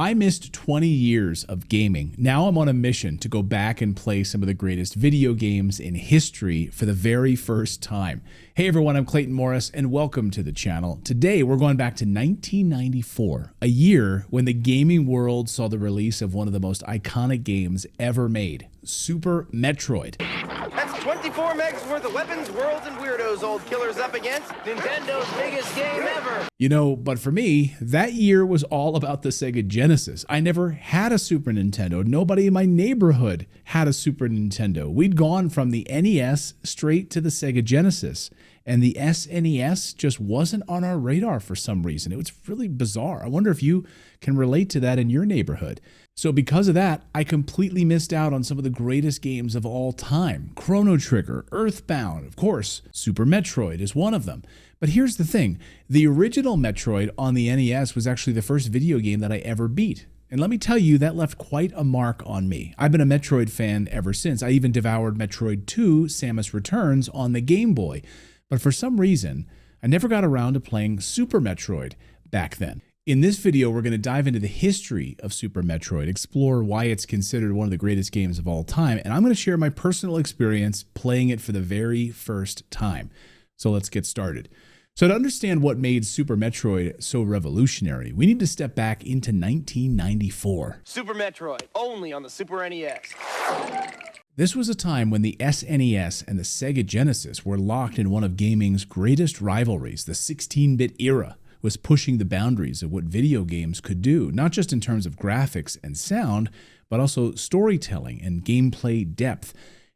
I missed 20 years of gaming. Now I'm on a mission to go back and play some of the greatest video games in history for the very first time. Hey everyone, I'm Clayton Morris and welcome to the channel. Today we're going back to 1994, a year when the gaming world saw the release of one of the most iconic games ever made, Super Metroid. That's 24 megs worth of weapons, worlds, and weirdos old killers up against Nintendo's biggest game ever. You know, but for me, that year was all about the Sega Genesis. I never had a Super Nintendo. Nobody in my neighborhood had a Super Nintendo. We'd gone from the NES straight to the Sega Genesis, and the SNES just wasn't on our radar for some reason. It was really bizarre. I wonder if you can relate to that in your neighborhood. So because of that, I completely missed out on some of the greatest games of all time. Chrono Trigger, Earthbound, of course, Super Metroid is one of them. But here's the thing, the original Metroid on the NES was actually the first video game that I ever beat. And let me tell you, that left quite a mark on me. I've been a Metroid fan ever since. I even devoured Metroid 2, Samus Returns on the Game Boy. But for some reason, I never got around to playing Super Metroid back then. In this video, we're going to dive into the history of Super Metroid, explore why it's considered one of the greatest games of all time, and I'm going to share my personal experience playing it for the very first time. So let's get started. So to understand what made Super Metroid so revolutionary, we need to step back into 1994. Super Metroid, only on the Super NES. This was a time when the SNES and the Sega Genesis were locked in one of gaming's greatest rivalries. The 16-bit era was pushing the boundaries of what video games could do, not just in terms of graphics and sound, but also storytelling and gameplay depth.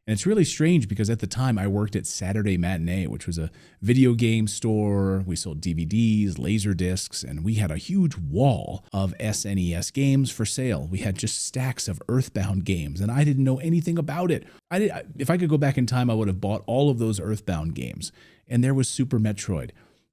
And it's really strange because at the time I worked at Saturday Matinee, which was a video game store. We sold DVDs, laser discs, and we had a huge wall of SNES games for sale. We had just stacks of Earthbound games, and I didn't know anything about it. If I could go back in time, I would have bought all of those Earthbound games. And there was Super Metroid.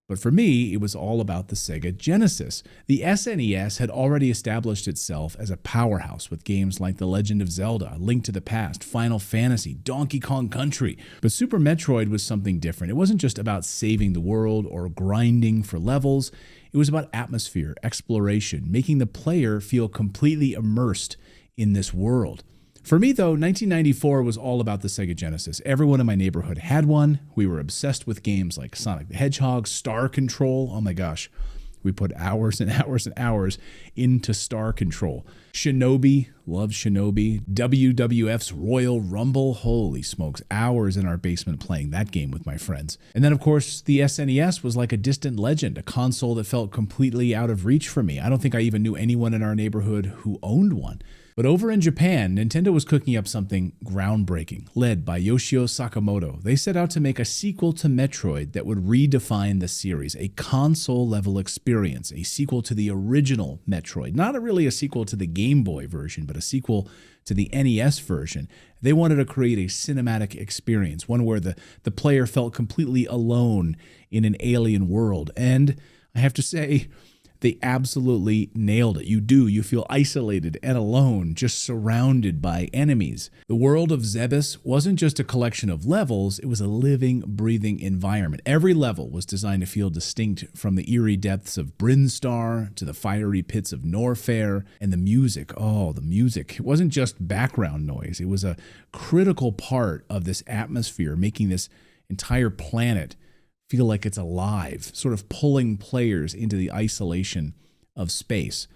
But for me, it was all about the Sega Genesis. The SNES had already established itself as a powerhouse with games like The Legend of Zelda, Link to the Past, Final Fantasy, Donkey Kong Country. But Super Metroid was something different. It wasn't just about saving the world or grinding for levels. It was about atmosphere, exploration, making the player feel completely immersed in this world. For me, though, 1994 was all about the Sega Genesis. Everyone in my neighborhood had one. We were obsessed with games like Sonic the Hedgehog, Star Control. Oh my gosh, we put hours and hours and hours into Star Control. Shinobi, love Shinobi. WWF's Royal Rumble, holy smokes, hours in our basement playing that game with my friends. And then, of course, the SNES was like a distant legend, a console that felt completely out of reach for me. I don't think I even knew anyone in our neighborhood who owned one. But over in Japan, Nintendo was cooking up something groundbreaking. Led by Yoshio Sakamoto, they set out to make a sequel to Metroid that would redefine the series, a console-level experience, a sequel to the original Metroid. Not really a sequel to the Game Boy version, but a sequel to the NES version. They wanted to create a cinematic experience, one where the player felt completely alone in an alien world. And I have to say, they absolutely nailed it. You feel isolated and alone, just surrounded by enemies. The world of Zebes wasn't just a collection of levels, it was a living, breathing environment. Every level was designed to feel distinct, from the eerie depths of Brinstar to the fiery pits of Norfair. And the music, the music. It wasn't just background noise, it was a critical part of this atmosphere, making this entire planet feel like it's alive, sort of pulling players into the isolation of space.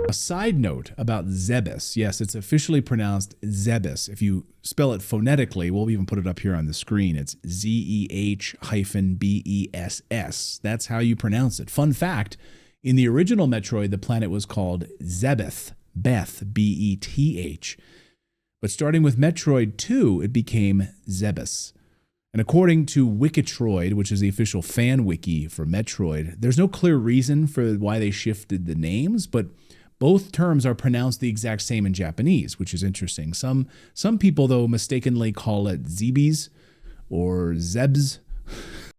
A side note about Zebes. Yes, it's officially pronounced Zebes. If you spell it phonetically, we'll even put it up here on the screen. It's ZEH-BESS. That's how you pronounce it. Fun fact, in the original Metroid, the planet was called Zebeth, B-E-T-H. But starting with Metroid 2, it became Zebes. And according to Wikitroid, which is the official fan wiki for Metroid, there's no clear reason for why they shifted the names, but both terms are pronounced the exact same in Japanese, which is interesting. Some people, though, mistakenly call it Zebes or Zebes.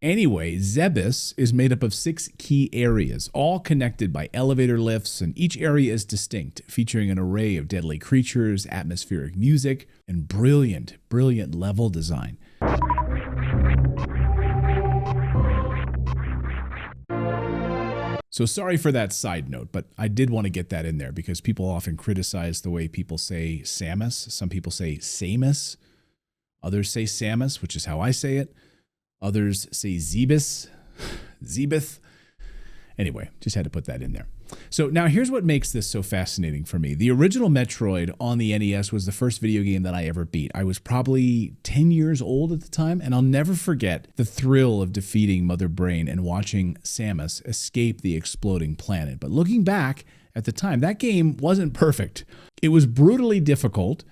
Anyway, Zebes is made up of 6 key areas, all connected by elevator lifts, and each area is distinct, featuring an array of deadly creatures, atmospheric music, and brilliant level design. So sorry for that side note, but I did want to get that in there because people often criticize the way people say Samus. Some people say Samus. Others say Samus, which is how I say it. Others say Zebes, Zebeth. Anyway, just had to put that in there. So now here's what makes this so fascinating for me. The original Metroid on the NES was the first video game that I ever beat. I was probably 10 years old at the time, and I'll never forget the thrill of defeating Mother Brain and watching Samus escape the exploding planet. But looking back at the time, that game wasn't perfect. It was brutally difficult.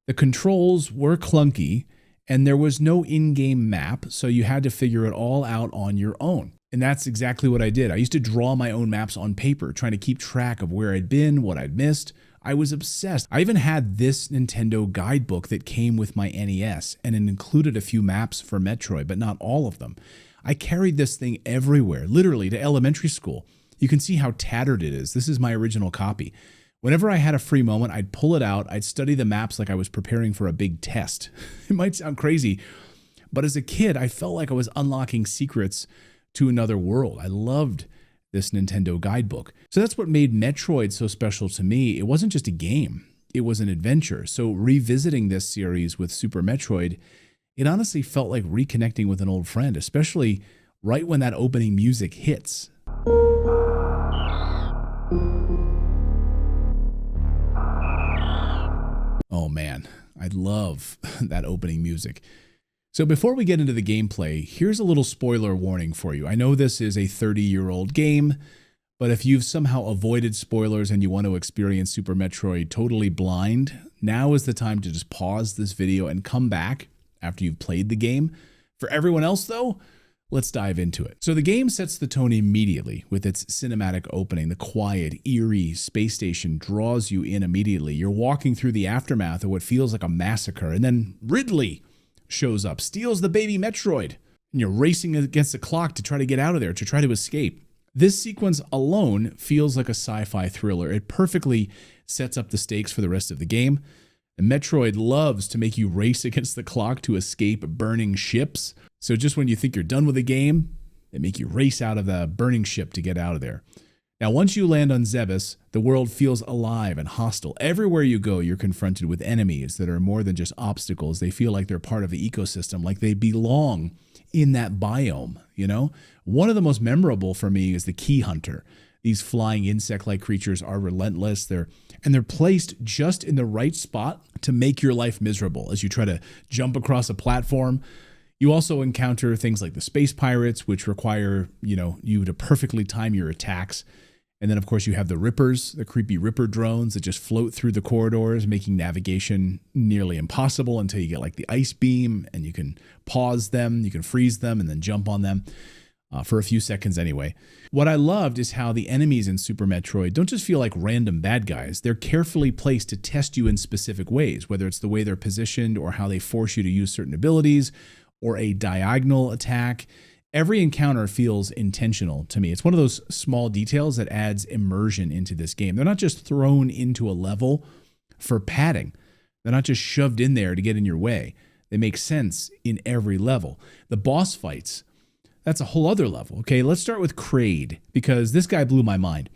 The controls were clunky, and there was no in-game map, so you had to figure it all out on your own. And that's exactly what I did. I used to draw my own maps on paper, trying to keep track of where I'd been, what I'd missed. I was obsessed. I even had this Nintendo guidebook that came with my NES, and it included a few maps for Metroid, but not all of them. I carried this thing everywhere, literally to elementary school. You can see how tattered it is. This is my original copy. Whenever I had a free moment, I'd pull it out. I'd study the maps like I was preparing for a big test. It might sound crazy, but as a kid, I felt like I was unlocking secrets to another world. I loved this Nintendo guidebook. So that's what made Metroid so special to me. It wasn't just a game, it was an adventure. So revisiting this series with Super Metroid, it honestly felt like reconnecting with an old friend, especially right when that opening music hits. Oh man, I love that opening music. So before we get into the gameplay, here's a little spoiler warning for you. I know this is a 30-year-old game, but if you've somehow avoided spoilers and you want to experience Super Metroid totally blind, now is the time to just pause this video and come back after you've played the game. For everyone else though, let's dive into it. So the game sets the tone immediately with its cinematic opening. The quiet, eerie space station draws you in immediately. You're walking through the aftermath of what feels like a massacre, and then Ridley shows up, steals the baby Metroid, and you're racing against the clock to try to get out of there, to try to escape. This sequence alone feels like a sci-fi thriller. It perfectly sets up the stakes for the rest of the game. And Metroid loves to make you race against the clock to escape burning ships. So just when you think you're done with the game, they make you race out of the burning ship to get out of there. Now, once you land on Zebes, the world feels alive and hostile. Everywhere you go, you're confronted with enemies that are more than just obstacles. They feel like they're part of the ecosystem, like they belong in that biome, you know? One of the most memorable for me is the Key Hunter. These flying insect-like creatures are relentless. They're placed just in the right spot to make your life miserable as you try to jump across a platform. You also encounter things like the space pirates, which require, you to perfectly time your attacks. And then, of course, you have the Rippers, the creepy Ripper drones that just float through the corridors, making navigation nearly impossible until you get like the ice beam and you can pause them, you can freeze them, and then jump on them for a few seconds anyway. What I loved is how the enemies in Super Metroid don't just feel like random bad guys. They're carefully placed to test you in specific ways, whether it's the way they're positioned or how they force you to use certain abilities or a diagonal attack. Every encounter feels intentional to me. It's one of those small details that adds immersion into this game. They're not just thrown into a level for padding. They're not just shoved in there to get in your way. They make sense in every level. The boss fights, that's a whole other level. Okay, let's start with Kraid, because this guy blew my mind.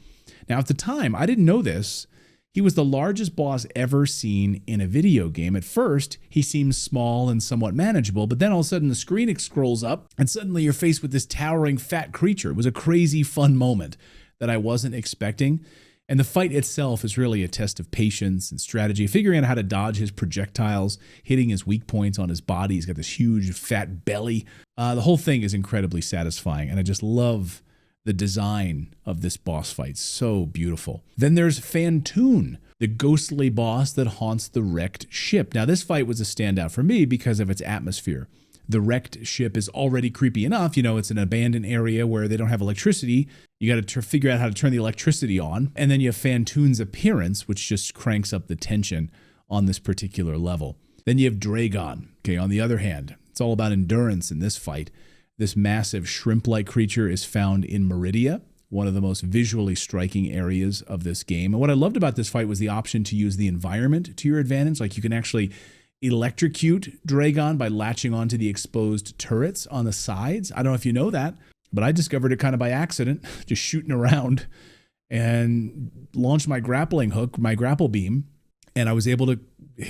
Now, at the time, I didn't know this. He was the largest boss ever seen in a video game. At first, he seems small and somewhat manageable, but then all of a sudden the screen scrolls up and suddenly you're faced with this towering fat creature. It was a crazy fun moment that I wasn't expecting. And the fight itself is really a test of patience and strategy, figuring out how to dodge his projectiles, hitting his weak points on his body. He's got this huge fat belly. The whole thing is incredibly satisfying, and I just love the design of this boss fight. So beautiful. Then there's Phantoon, the ghostly boss that haunts the wrecked ship. Now, this fight was a standout for me because of its atmosphere. The wrecked ship is already creepy enough. It's an abandoned area where they don't have electricity. You got to figure out how to turn the electricity on. And then you have Phantoon's appearance, which just cranks up the tension on this particular level. Then you have Dragon. Okay, on the other hand, it's all about endurance in this fight. This massive shrimp-like creature is found in Meridia, one of the most visually striking areas of this game. And what I loved about this fight was the option to use the environment to your advantage. Like you can actually electrocute Dragon by latching onto the exposed turrets on the sides. I don't know if you know that, But I discovered it kind of by accident, just shooting around, and launched my grappling hook, my grapple beam, and I was able to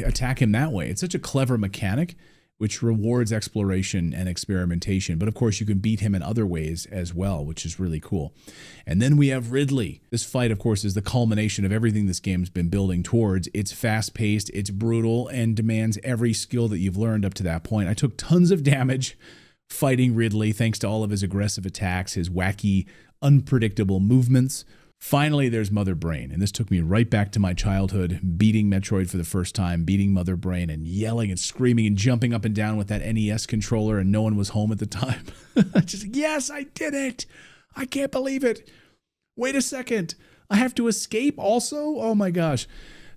attack him that way. It's such a clever mechanic, which rewards exploration and experimentation. But of course, you can beat him in other ways as well, which is really cool. And then we have Ridley. This fight, of course, is the culmination of everything this game's been building towards. It's fast-paced, it's brutal, and demands every skill that you've learned up to that point. I took tons of damage fighting Ridley, thanks to all of his aggressive attacks, his wacky, unpredictable movements. Finally, there's Mother Brain, and this took me right back to my childhood, beating Metroid for the first time, beating Mother Brain, and yelling and screaming and jumping up and down with that NES controller, and no one was home at the time. Just, yes, I did it! I can't believe it! Wait a second, I have to escape also? Oh my gosh.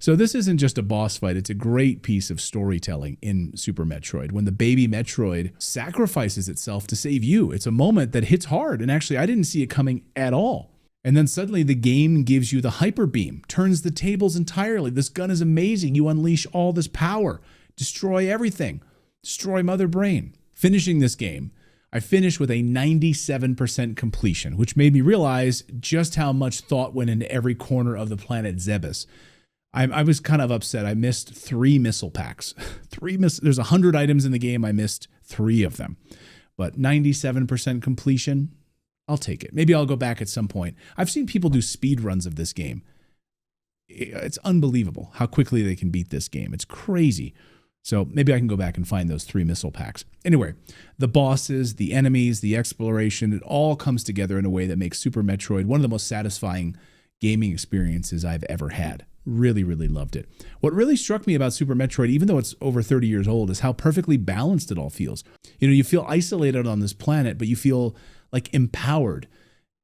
So this isn't just a boss fight, it's a great piece of storytelling in Super Metroid. When the baby Metroid sacrifices itself to save you, it's a moment that hits hard, and actually I didn't see it coming at all. And then suddenly the game gives you the hyper beam, turns the tables entirely. This gun is amazing. You unleash all this power, destroy everything, destroy Mother Brain. Finishing this game, I finished with a 97% completion, which made me realize just how much thought went into every corner of the planet Zebes. I was kind of upset. I missed 3 missile packs. There's 100 items in the game. I missed 3 of them. But 97% completion, I'll take it. Maybe I'll go back at some point. I've seen people do speed runs of this game. It's unbelievable how quickly they can beat this game. It's crazy. So maybe I can go back and find those 3 missile packs. Anyway, the bosses, the enemies, the exploration, it all comes together in a way that makes Super Metroid one of the most satisfying gaming experiences I've ever had. Really, really loved it. What really struck me about Super Metroid, even though it's over 30 years old, is how perfectly balanced it all feels. You know, you feel isolated on this planet, but you feel like empowered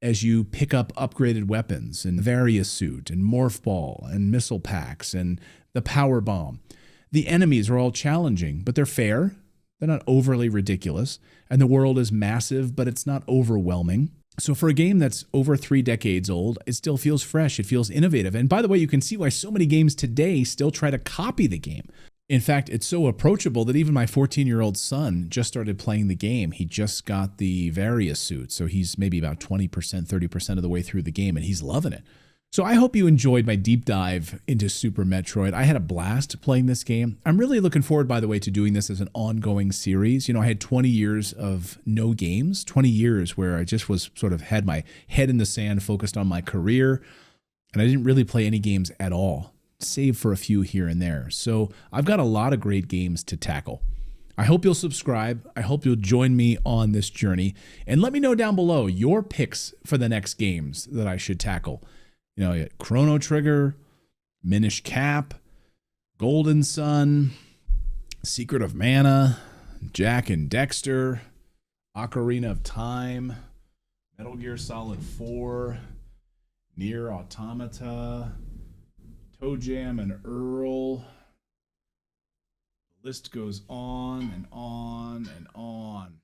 as you pick up upgraded weapons and Various Suit and Morph Ball and missile packs and the Power Bomb. The enemies are all challenging, but they're fair. They're not overly ridiculous. And the world is massive, but it's not overwhelming. So for a game that's over 3 decades old, it still feels fresh. It feels innovative. And by the way, you can see why so many games today still try to copy the game. In fact, it's so approachable that even my 14-year-old son just started playing the game. He just got the Various Suit, so he's maybe about 20%, 30% of the way through the game, and he's loving it. So I hope you enjoyed my deep dive into Super Metroid. I had a blast playing this game. I'm really looking forward, by the way, to doing this as an ongoing series. You know, I had 20 years of no games, 20 years where I just was sort of had my head in the sand, focused on my career, and I didn't really play any games at all, save for a few here and there. So I've got a lot of great games to tackle. I hope you'll subscribe. I hope you'll join me on this journey. And let me know down below your picks for the next games that I should tackle. You know, you got Chrono Trigger, Minish Cap, Golden Sun, Secret of Mana, Jak and Dexter, Ocarina of Time, Metal Gear Solid 4, Nier Automata, Toe Jam and Earl. The list goes on and on and on.